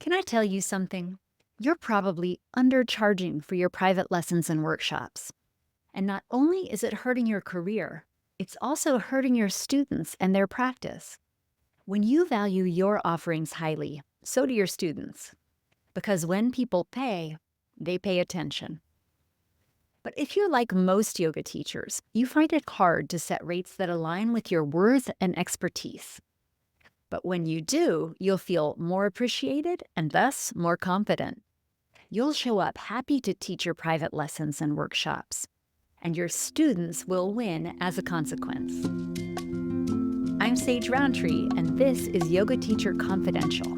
Can I tell you something? You're probably undercharging for your private lessons and workshops. And not only is it hurting your career, it's also hurting your students and their practice. When you value your offerings highly, so do your students. Because when people pay, they pay attention. But if you're like most yoga teachers, you find it hard to set rates that align with your worth and expertise. But when you do, you'll feel more appreciated and thus more confident. You'll show up happy to teach your private lessons and workshops, and your students will win as a consequence. I'm Sage Roundtree, and this is Yoga Teacher Confidential.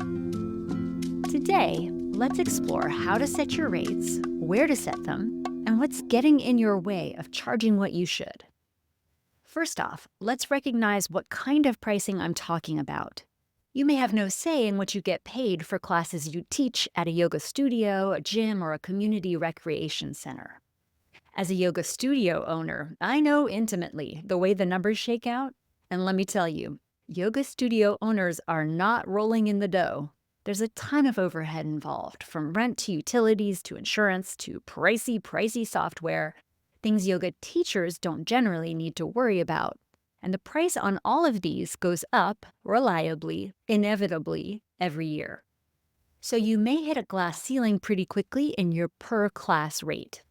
Today, let's explore how to set your rates, where to set them, and what's getting in your way of charging what you should. First off, let's recognize what kind of pricing I'm talking about. You may have no say in what you get paid for classes you teach at a yoga studio, a gym, or a community recreation center. As a yoga studio owner, I know intimately the way the numbers shake out, and let me tell you, yoga studio owners are not rolling in the dough. There's a ton of overhead involved, from rent to utilities to insurance to pricey software, things yoga teachers don't generally need to worry about. And the price on all of these goes up reliably, inevitably, every year. So you may hit a glass ceiling pretty quickly in your per class rate.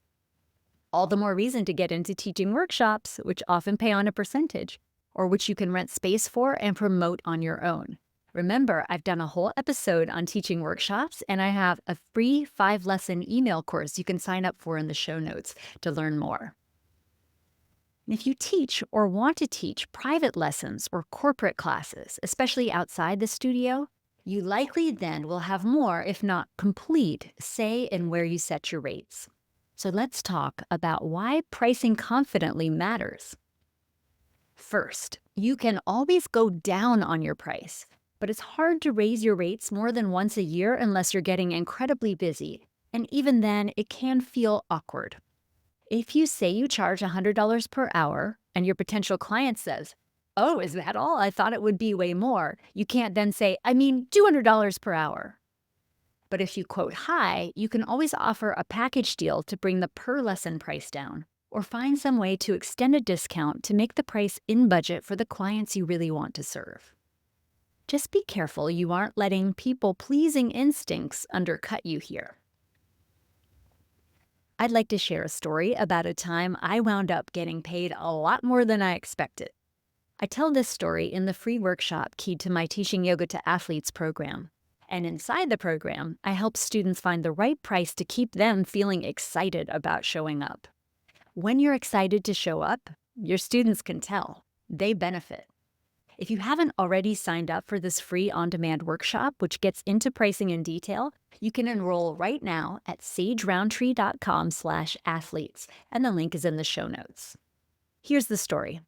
All the more reason to get into teaching workshops, which often pay on a percentage, or which you can rent space for and promote on your own. Remember, I've done a whole episode on teaching workshops, and I have a free 5-lesson email course you can sign up for in the show notes to learn more. And if you teach or want to teach private lessons or corporate classes, especially outside the studio, you likely then will have more, if not complete, say in where you set your rates. So let's talk about why pricing confidently matters. First, you can always go down on your price, but it's hard to raise your rates more than once a year unless you're getting incredibly busy, and even then, it can feel awkward. If you say you charge $100 per hour and your potential client says, "Oh, is that all? I thought it would be way more," you can't then say, "I mean, $200 per hour." But if you quote high, you can always offer a package deal to bring the per lesson price down, or find some way to extend a discount to make the price in budget for the clients you really want to serve. Just be careful you aren't letting people-pleasing instincts undercut you here. I'd like to share a story about a time I wound up getting paid a lot more than I expected. I tell this story in the free workshop key to my Teaching Yoga to Athletes program. And inside the program, I help students find the right price to keep them feeling excited about showing up. When you're excited to show up, your students can tell. They benefit. If you haven't already signed up for this free on-demand workshop, which gets into pricing in detail, you can enroll right now at sageroundtree.com/athletes, and the link is in the show notes. Here's the story.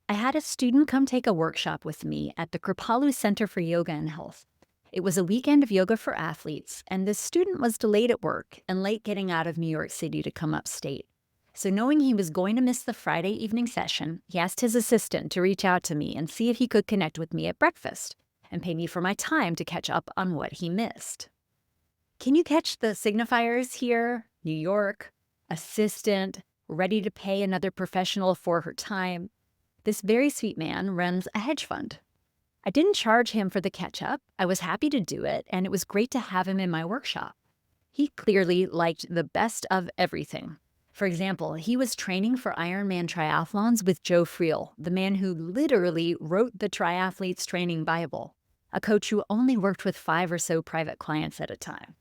I had a student come take a workshop with me at the Kripalu Center for Yoga and Health. It was a weekend of yoga for athletes, and this student was delayed at work and late getting out of New York City to come upstate. So knowing he was going to miss the Friday evening session, he asked his assistant to reach out to me and see if he could connect with me at breakfast and pay me for my time to catch up on what he missed. Can you catch the signifiers here? New York, assistant, ready to pay another professional for her time. This very sweet man runs a hedge fund. I didn't charge him for the catch-up. I was happy to do it, and it was great to have him in my workshop. He clearly liked the best of everything. For example, he was training for Ironman triathlons with Joe Friel, the man who literally wrote the Triathletes Training Bible, a coach who only worked with 5 or so private clients at a time.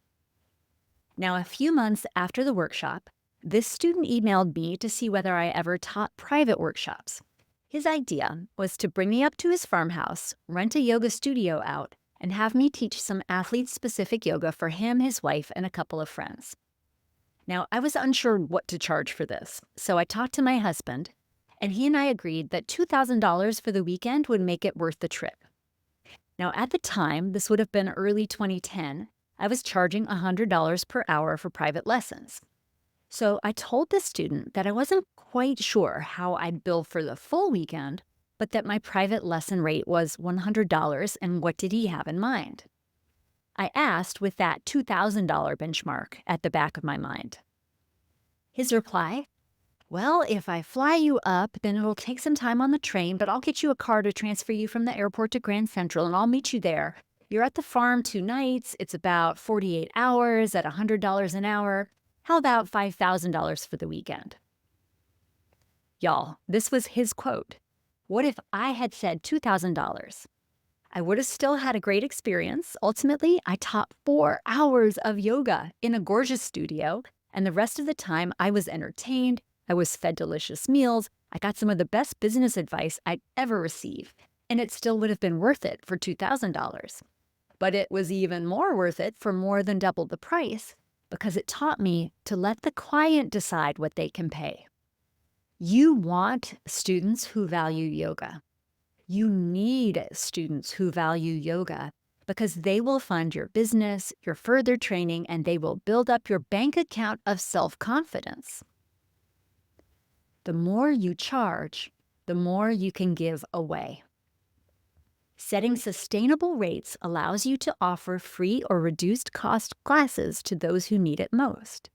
Now, a few months after the workshop, this student emailed me to see whether I ever taught private workshops. His idea was to bring me up to his farmhouse, rent a yoga studio out, and have me teach some athlete-specific yoga for him, his wife, and a couple of friends. Now, I was unsure what to charge for this, so I talked to my husband, and he and I agreed that $2,000 for the weekend would make it worth the trip. Now, at the time, this would have been early 2010, I was charging $100 per hour for private lessons. So I told the student that I wasn't quite sure how I'd bill for the full weekend, but that my private lesson rate was $100, and what did he have in mind? I asked with that $2,000 benchmark at the back of my mind. His reply, well, if I fly you up, then it'll take some time on the train, but I'll get you a car to transfer you from the airport to Grand Central, and I'll meet you there. You're at the farm 2 nights. It's about 48 hours at $100 an hour. How about $5,000 for the weekend? Y'all, this was his quote. What if I had said $2,000? I would have still had a great experience. Ultimately, I taught 4 hours of yoga in a gorgeous studio, and the rest of the time I was entertained, I was fed delicious meals, I got some of the best business advice I'd ever receive, and it still would have been worth it for $2,000. But it was even more worth it for more than double the price because it taught me to let the client decide what they can pay. You want students who value yoga. You need students who value yoga because they will fund your business, your further training, and they will build up your bank account of self-confidence. The more you charge, the more you can give away. Setting sustainable rates allows you to offer free or reduced cost classes to those who need it most.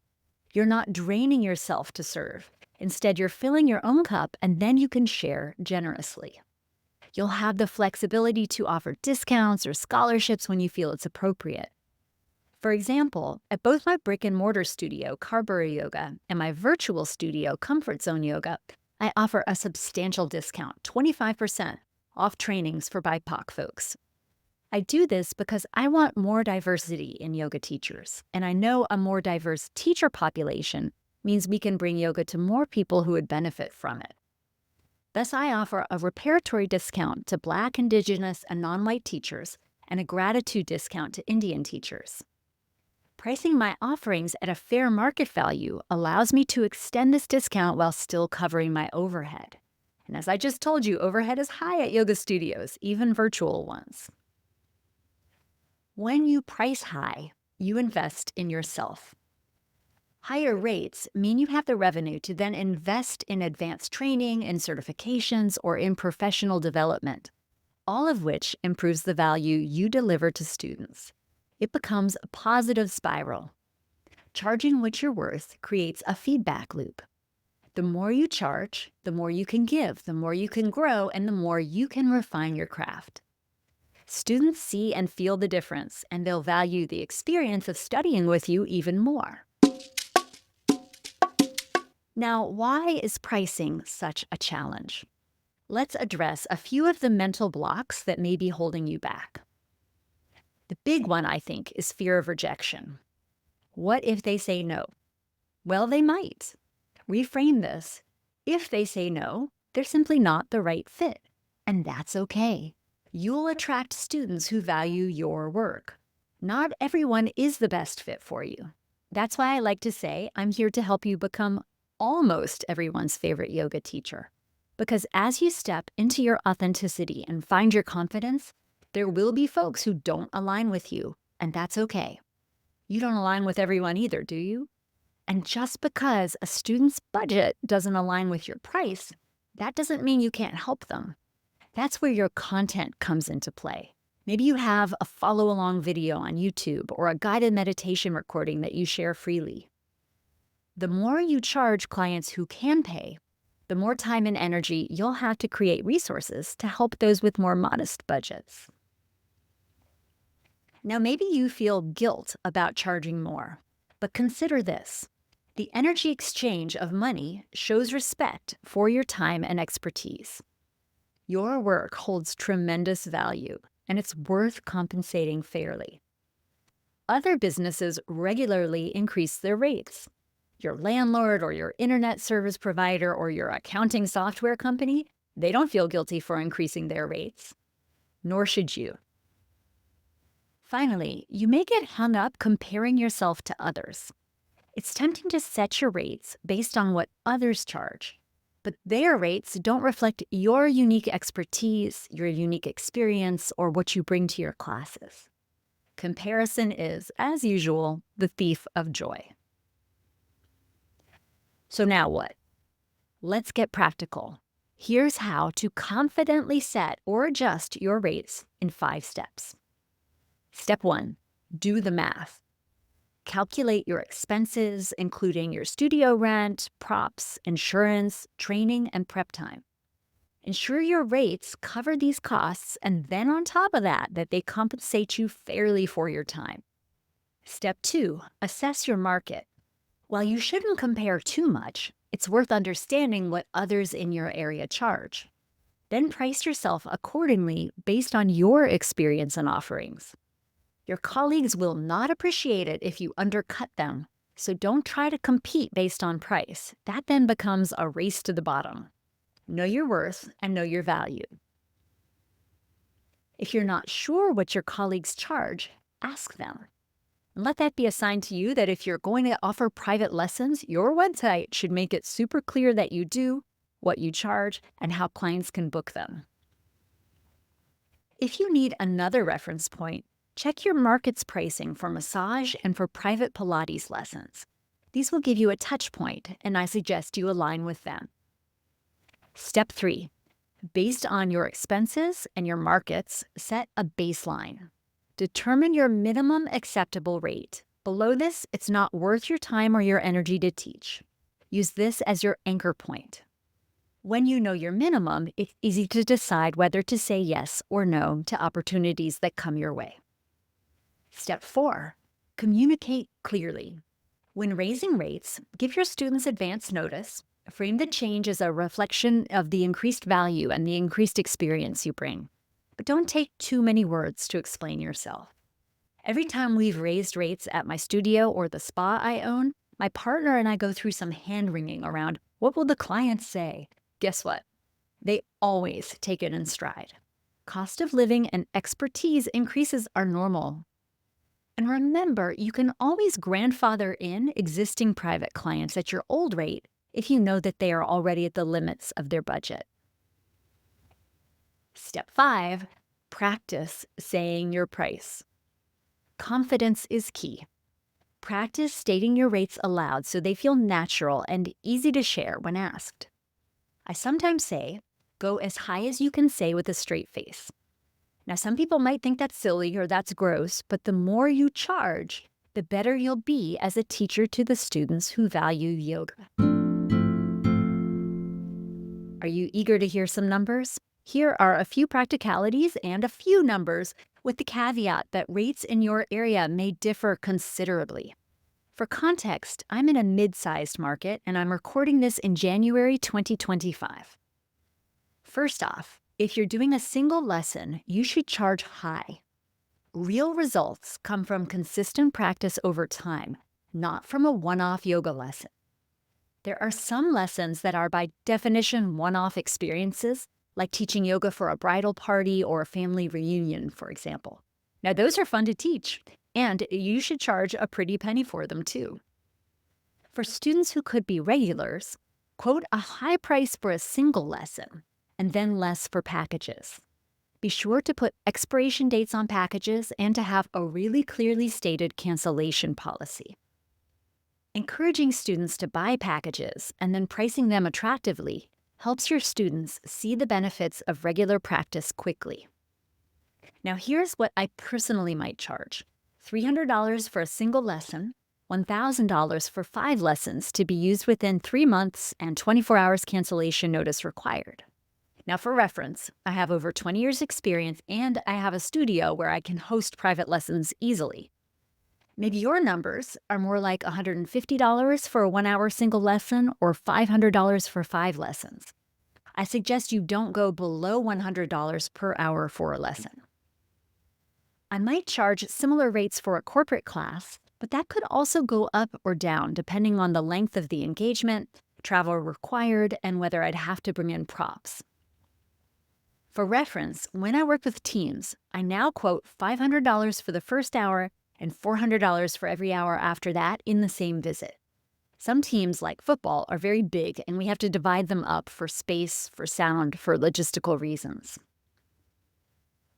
You're not draining yourself to serve. Instead, you're filling your own cup, and then you can share generously. You'll have the flexibility to offer discounts or scholarships when you feel it's appropriate. For example, at both my brick-and-mortar studio, Carberry Yoga, and my virtual studio, Comfort Zone Yoga, I offer a substantial discount, 25%, off trainings for BIPOC folks. I do this because I want more diversity in yoga teachers, and I know a more diverse teacher population means we can bring yoga to more people who would benefit from it. Thus, I offer a reparatory discount to Black, Indigenous, and non-white teachers and a gratitude discount to Indian teachers. Pricing my offerings at a fair market value allows me to extend this discount while still covering my overhead. And as I just told you, overhead is high at yoga studios, even virtual ones. When you price high, you invest in yourself. Higher rates mean you have the revenue to then invest in advanced training, in certifications, or in professional development, all of which improves the value you deliver to students. It becomes a positive spiral. Charging what you're worth creates a feedback loop. The more you charge, the more you can give, the more you can grow, and the more you can refine your craft. Students see and feel the difference, and they'll value the experience of studying with you even more. Now, why is pricing such a challenge? Let's address a few of the mental blocks that may be holding you back. The big one, I think, is fear of rejection. What if they say no? Well, they might. Reframe this. If they say no, they're simply not the right fit, and that's okay. You'll attract students who value your work. Not everyone is the best fit for you. That's why I like to say I'm here to help you become almost everyone's favorite yoga teacher. Because as you step into your authenticity and find your confidence, there will be folks who don't align with you, and that's okay. You don't align with everyone either, do you? And just because a student's budget doesn't align with your price, that doesn't mean you can't help them. That's where your content comes into play. Maybe you have a follow-along video on YouTube or a guided meditation recording that you share freely. The more you charge clients who can pay, the more time and energy you'll have to create resources to help those with more modest budgets. Now, maybe you feel guilt about charging more, but consider this. The energy exchange of money shows respect for your time and expertise. Your work holds tremendous value, and it's worth compensating fairly. Other businesses regularly increase their rates. Your landlord or your internet service provider or your accounting software company, they don't feel guilty for increasing their rates. Nor should you. Finally, you may get hung up comparing yourself to others. It's tempting to set your rates based on what others charge, but their rates don't reflect your unique expertise, your unique experience, or what you bring to your classes. Comparison is, as usual, the thief of joy. So now what? Let's get practical. Here's how to confidently set or adjust your rates in 5 steps. Step 1, Do the math. Calculate your expenses, including your studio rent, props, insurance, training, and prep time. Ensure your rates cover these costs, and then on top of that, that they compensate you fairly for your time. Step 2, assess your market. While you shouldn't compare too much, it's worth understanding what others in your area charge. Then price yourself accordingly based on your experience and offerings. Your colleagues will not appreciate it if you undercut them, so don't try to compete based on price. That then becomes a race to the bottom. Know your worth and know your value. If you're not sure what your colleagues charge, ask them. And let that be a sign to you that if you're going to offer private lessons, your website should make it super clear that you do, what you charge, and how clients can book them. If you need another reference point, check your market's pricing for massage and for private Pilates lessons. These will give you a touch point, and I suggest you align with them. Step 3, based on your expenses and your markets, set a baseline. Determine your minimum acceptable rate. Below this, it's not worth your time or your energy to teach. Use this as your anchor point. When you know your minimum, it's easy to decide whether to say yes or no to opportunities that come your way. Step 4, communicate clearly. When raising rates, give your students advance notice. Frame the change as a reflection of the increased value and the increased experience you bring. But don't take too many words to explain yourself. Every time we've raised rates at my studio or the spa I own, my partner and I go through some hand-wringing around what will the clients say. Guess what? They always take it in stride. Cost of living and expertise increases are normal. And remember, you can always grandfather in existing private clients at your old rate if you know that they are already at the limits of their budget. Step 5, practice saying your price. Confidence is key. Practice stating your rates aloud so they feel natural and easy to share when asked. I sometimes say, go as high as you can say with a straight face. Now, some people might think that's silly or that's gross, but the more you charge, the better you'll be as a teacher to the students who value yoga. Are you eager to hear some numbers? Here are a few practicalities and a few numbers, with the caveat that rates in your area may differ considerably. For context, I'm in a mid-sized market and I'm recording this in January 2025. First off, if you're doing a single lesson, you should charge high. Real results come from consistent practice over time, not from a one-off yoga lesson. There are some lessons that are by definition one-off experiences, like teaching yoga for a bridal party or a family reunion, for example. Now, those are fun to teach, and you should charge a pretty penny for them too. For students who could be regulars, quote a high price for a single lesson, and then less for packages. Be sure to put expiration dates on packages and to have a really clearly stated cancellation policy. Encouraging students to buy packages and then pricing them attractively helps your students see the benefits of regular practice quickly. Now, here's what I personally might charge: $300 for a single lesson, $1,000 for 5 lessons to be used within 3 months and 24 hours cancellation notice required. Now, for reference, I have over 20 years experience and I have a studio where I can host private lessons easily. Maybe your numbers are more like $150 for a 1-hour single lesson or $500 for 5 lessons. I suggest you don't go below $100 per hour for a lesson. I might charge similar rates for a corporate class, but that could also go up or down depending on the length of the engagement, travel required, and whether I'd have to bring in props. For reference, when I work with teams, I now quote $500 for the first hour and $400 for every hour after that in the same visit. Some teams, like football, are very big and we have to divide them up for space, for sound, for logistical reasons.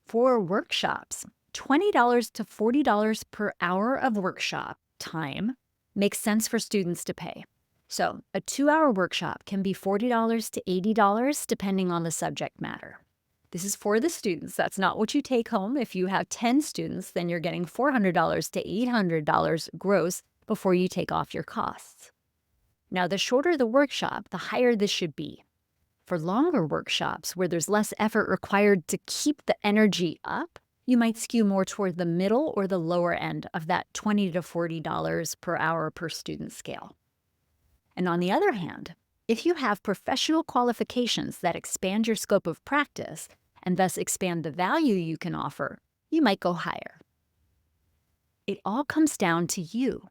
For workshops, $20 to $40 per hour of workshop time makes sense for students to pay. So a 2-hour workshop can be $40 to $80 depending on the subject matter. This is for the students. That's not what you take home. If you have 10 students, then you're getting $400 to $800 gross before you take off your costs. Now, the shorter the workshop, the higher this should be. For longer workshops where there's less effort required to keep the energy up, you might skew more toward the middle or the lower end of that $20 to $40 per hour per student scale. And on the other hand, if you have professional qualifications that expand your scope of practice and thus expand the value you can offer, you might go higher. It all comes down to you.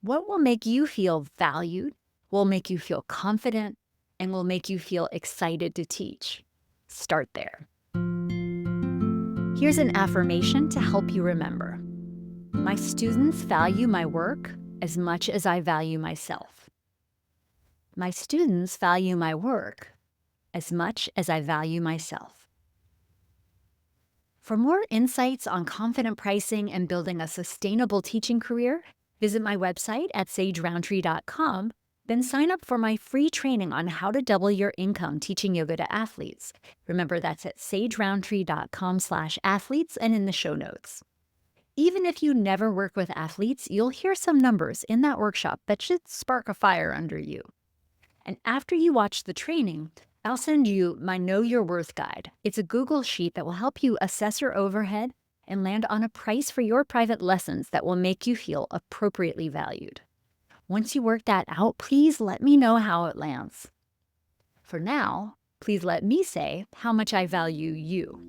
What will make you feel valued, will make you feel confident, and will make you feel excited to teach? Start there. Here's an affirmation to help you remember. My students value my work as much as I value myself. My students value my work as much as I value myself. For more insights on confident pricing and building a sustainable teaching career, visit my website at sageroundtree.com. Then sign up for my free training on how to double your income teaching yoga to athletes. Remember, that's at sageroundtree.com/athletes and in the show notes. Even if you never work with athletes, you'll hear some numbers in that workshop that should spark a fire under you. And after you watch the training, I'll send you my Know Your Worth guide. It's a Google sheet that will help you assess your overhead and land on a price for your private lessons that will make you feel appropriately valued. Once you work that out, please let me know how it lands. For now, please let me say how much I value you.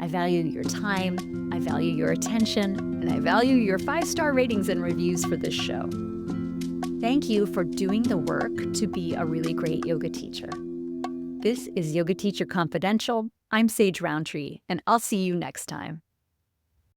I value your time, I value your attention, and I value your 5-star ratings and reviews for this show. Thank you for doing the work to be a really great yoga teacher. This is Yoga Teacher Confidential. I'm Sage Roundtree, and I'll see you next time.